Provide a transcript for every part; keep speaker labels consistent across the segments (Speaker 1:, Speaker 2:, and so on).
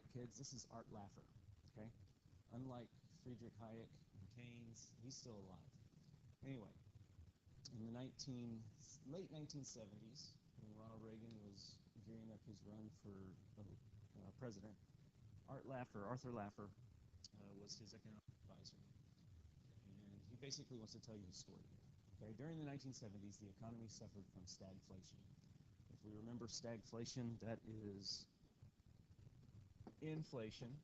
Speaker 1: right, kids, this is Art Laffer, okay? Unlike Friedrich Hayek and Keynes, he's still alive. Anyway, in the late 1970s, when Ronald Reagan was gearing up his run for president, Arthur Laffer, was his economic advisor. And he basically wants to tell you his story. Okay, during the 1970s, the economy suffered from stagflation. If we remember stagflation, that is inflation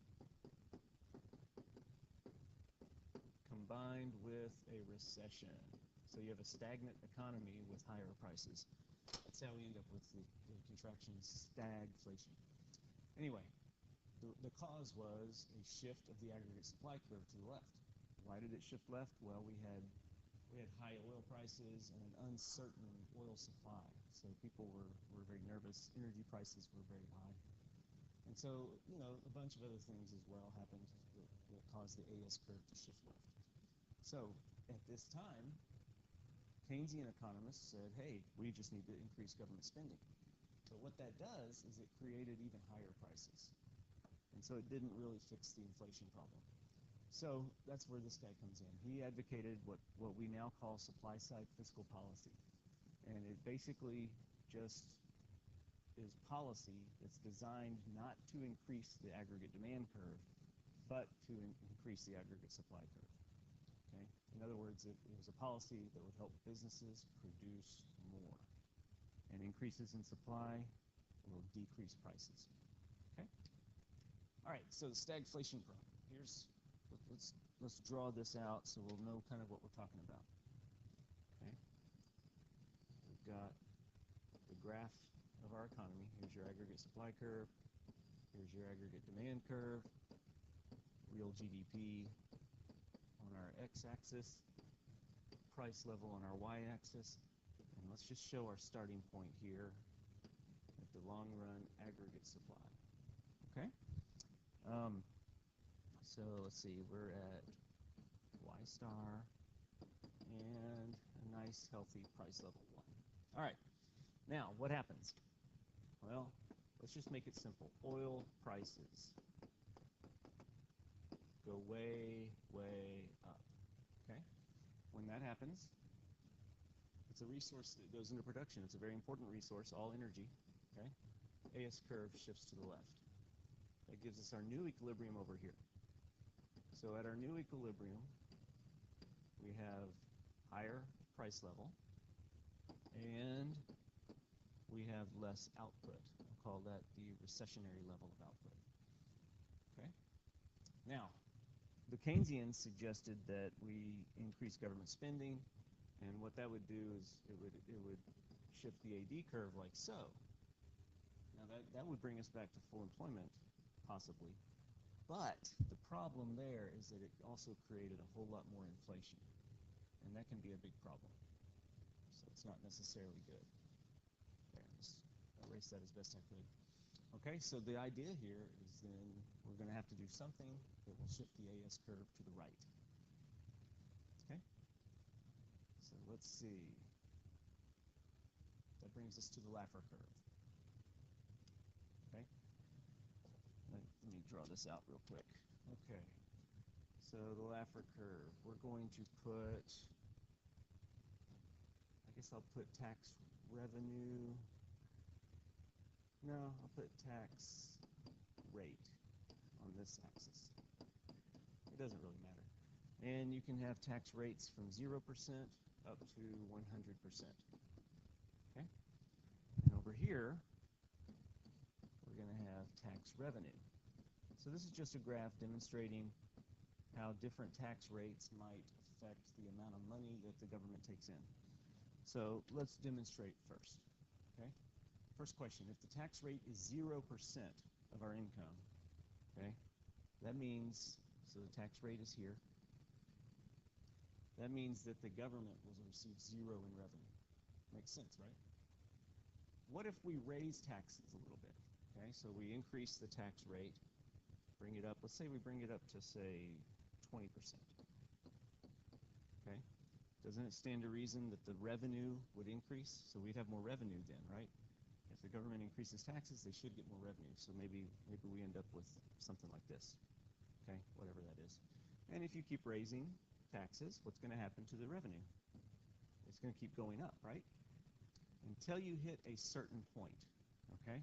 Speaker 1: combined with a recession. So you have a stagnant economy with higher prices. That's how we end up with the contraction stagflation. Anyway, the cause was a shift of the aggregate supply curve to the left. Why did it shift left? Well, we had high oil prices and an uncertain oil supply. So people were very nervous. Energy prices were very high. And so, a bunch of other things as well happened that caused the AS curve to shift left. So at this time, Keynesian economists said, hey, we just need to increase government spending. But what that does is it created even higher prices. And so it didn't really fix the inflation problem. So that's where this guy comes in. He advocated what we now call supply-side fiscal policy. And it basically just is policy that's designed not to increase the aggregate demand curve, but to increase the aggregate supply curve. Okay? In other words, it was a policy that would help businesses produce more. And increases in supply will decrease prices. Okay? All right, so the stagflation problem. Let's draw this out so we'll know kind of what we're talking about. Okay? We've got the graph of our economy. Here's your aggregate supply curve. Here's your aggregate demand curve. Real GDP on our x-axis. Price level on our y-axis. And let's just show our starting point here at the long-run aggregate supply. Okay? So let's see, we're at y star and a nice healthy price level 1. All right, now what happens? Well, let's just make it simple. Oil prices go way, way up, okay? When that happens, it's a resource that goes into production. It's a very important resource, all energy, okay? AS curve shifts to the left. That gives us our new equilibrium over here. So at our new equilibrium, we have higher price level, and we have less output. I'll call that the recessionary level of output. Okay? Now, the Keynesians suggested that we increase government spending, and what that would do is it would shift the AD curve like so. Now that would bring us back to full employment, possibly. But the problem there is that it also created a whole lot more inflation, and that can be a big problem. So it's not necessarily good. There, just erase that as best I could. Okay, so the idea here is then we're going to have to do something that will shift the AS curve to the right. Okay? So let's see. That brings us to the Laffer curve. Okay? Let me draw this out real quick. Okay. So the Laffer curve, we're going to put, I guess I'll put tax revenue. No, I'll put tax rate on this axis. It doesn't really matter. And you can have tax rates from 0% up to 100%. Okay? And over here, we're going to have tax revenue. So this is just a graph demonstrating how different tax rates might affect the amount of money that the government takes in. So let's demonstrate first. Okay? First question, if the tax rate is 0% of our income, okay, that means, so the tax rate is here, that means that the government will receive 0 in revenue. Makes sense, right? What if we raise taxes a little bit? Okay, so we increase the tax rate, bring it up, let's say we bring it up to, say, 20%. Okay, doesn't it stand to reason that the revenue would increase? So we'd have more revenue then, right? if the government increases taxes, they should get more revenue. So maybe we end up with something like this, okay, whatever that is. And if you keep raising taxes, what's going to happen to the revenue? It's going to keep going up, right? Until you hit a certain point, okay?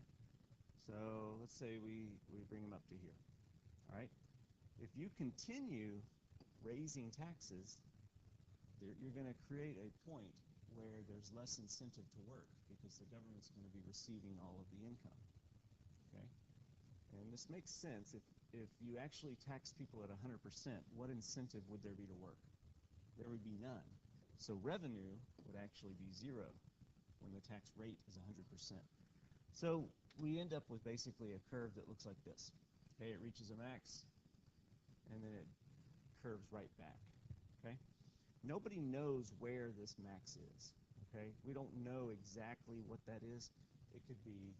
Speaker 1: So let's say we bring them up to here, all right? If you continue raising taxes, you're going to create a point where there's less incentive to work because the government's going to be receiving all of the income, okay? And this makes sense. If you actually tax people at 100%, what incentive would there be to work? There would be none. So revenue would actually be zero when the tax rate is 100%. So we end up with basically a curve that looks like this. Okay, it reaches a max, and then it curves right back, okay? Nobody knows where this max is, okay? We don't know exactly what that is. It could be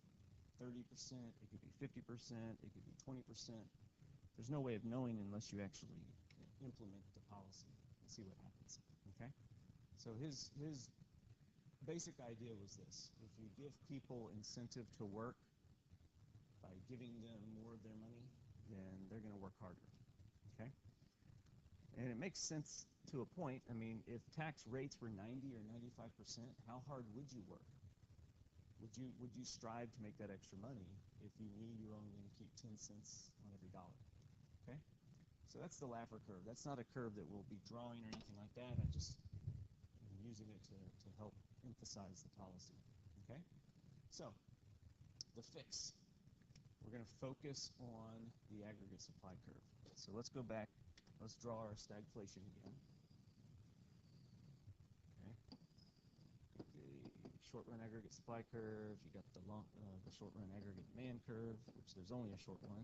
Speaker 1: 30%, it could be 50%, it could be 20%. There's no way of knowing unless you actually implement the policy and see what happens, okay? So his basic idea was this: if you give people incentive to work by giving them more of their money, then they're going to work harder, okay? And it makes sense to a point. I mean, if tax rates were 90 or 95%, how hard would you work? Would you strive to make that extra money if you knew you were only going to keep 10 cents on every dollar? Okay? So that's the Laffer curve. That's not a curve that we'll be drawing or anything like that. I'm using it to help emphasize the policy. Okay? So, the fix. We're going to focus on the aggregate supply curve. So let's go back. Let's draw our stagflation again. Okay. The short-run aggregate supply curve. You got the short-run aggregate demand curve, which there's only a short one.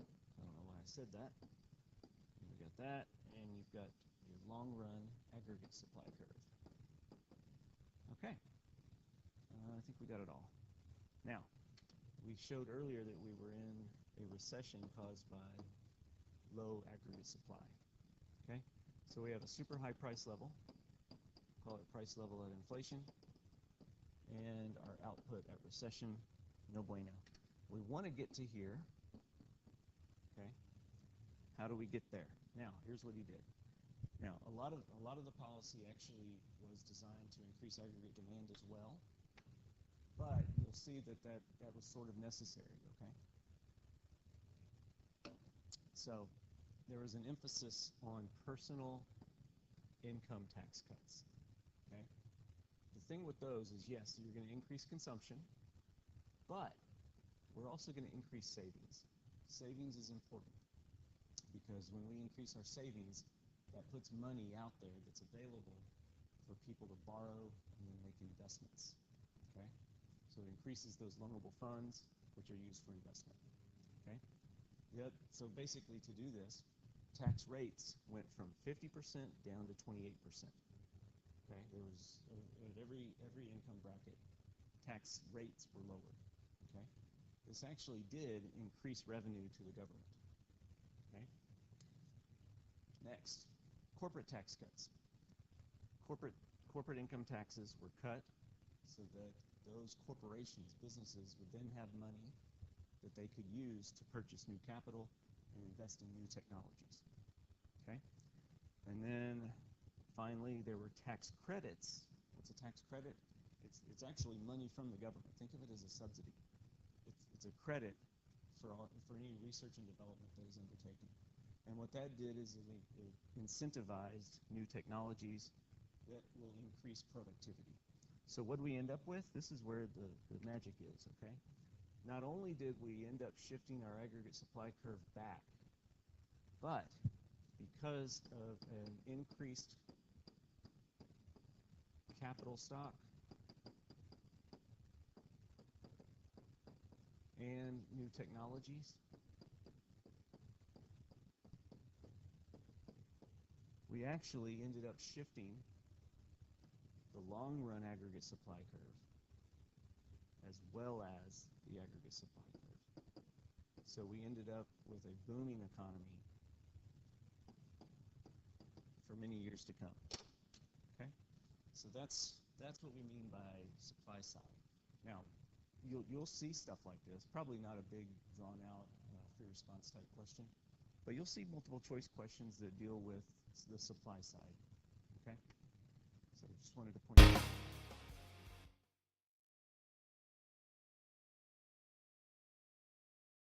Speaker 1: I don't know why I said that. And we got that, and you've got your long-run aggregate supply curve. Okay. I think we got it all. Now, we showed earlier that we were in a recession caused by low aggregate supply. Okay? So we have a super high price level, call it price level at inflation, and our output at recession, no bueno. We want to get to here. Okay? How do we get there? Now, here's what he did. Now, a lot of the policy actually was designed to increase aggregate demand as well, but you'll see that was sort of necessary, okay? So there was an emphasis on personal income tax cuts, okay? The thing with those is, yes, you're going to increase consumption, but we're also going to increase savings. Savings is important because when we increase our savings, that puts money out there that's available for people to borrow and then make investments, okay? So it increases those loanable funds, which are used for investment, okay? Yep. So basically, to do this, tax rates went from 50% down to 28%. Okay, there was at every income bracket, tax rates were lowered. Okay, this actually did increase revenue to the government. Okay. Next, corporate tax cuts. Corporate income taxes were cut so that those corporations, businesses, would then have money that they could use to purchase new capital and invest in new technologies. Okay? And then finally, there were tax credits. What's a tax credit? It's actually money from the government. Think of it as a subsidy. It's a credit for any research and development that is undertaken. And what that did is it incentivized new technologies that will increase productivity. So what do we end up with? This is where the magic is, okay? Not only did we end up shifting our aggregate supply curve back, but because of an increased capital stock and new technologies, we actually ended up shifting the long-run aggregate supply curve as well as the aggregate supply curve. So we ended up with a booming economy for many years to come. Okay? So that's what we mean by supply side. Now, you'll see stuff like this. Probably not a big, drawn-out free response type question, but you'll see multiple choice questions that deal with the supply side. Okay, so just wanted to point out.